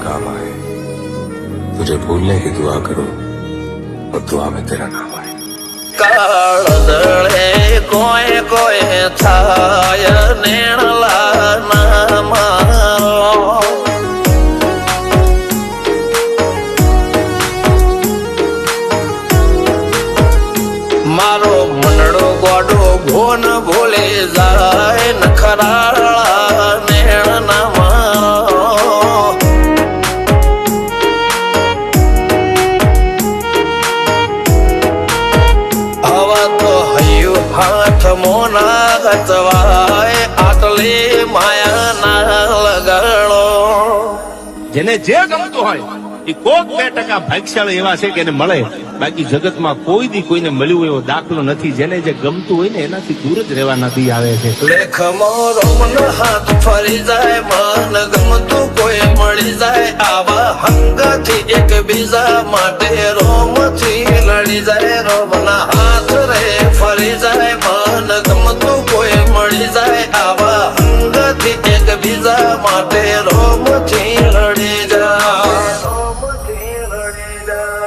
काम आए। तुझे भूलने की दुआ करो और दुआ में तेरा नाम आए। काळदळे कोय कोय थाय नेणला नामारो मारो मनडो गोडो भोन भूले जाय नखराळा नेण नामारो हवा तो हयु हाथ मोना गतवाय आटले माया ना लगाड़ो જેને જે ગમતું હોય એ કોક 2% ભાગ્યશાળી એવા છે કે એને મળે, બાકી જગતમાં કોઈ દી કોઈને મળ્યું એવો દાખલો નથી. જેને જે ગમતું હોય ને એનાથી દૂર જ રહેવાના દી આવે છે. લેખ મોરો મન હાથ ફરી જાય મન ગમતું કોઈ મળી જાય આવા હંગથી એક બીજા માટે રોમથી લડી જાય રોમના હાથ રે ફરી જાય મન ગમતું કોઈ મળી જાય આવા હંગથી એક બીજા માટે રોમથી લડી જાય રોમથી લડી જાય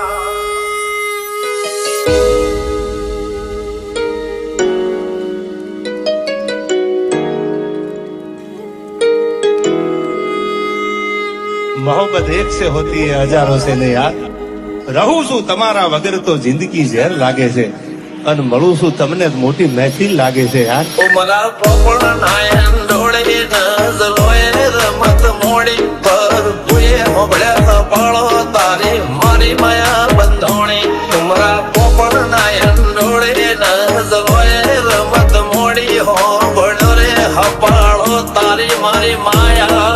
मोहब्बत एक से होती है हजारों से नहीं यार. રહું છું તમારા વગર તો જિંદગી ઝેર લાગે છે અને મળું છું તમને મોટી મહેફિલ લાગે છે યાર. ઉમરા પોપણ નાયન ડોળે નઝલોય રમત મોડી પર ભૂએ હોબળ્યા પાળો તારી મારી માયા બંધોણી ઉમરા પોપણ નાયન ડોળે નઝલોય રમત મોડી હોબળ્યો રે હપાળો તારી મારી માયા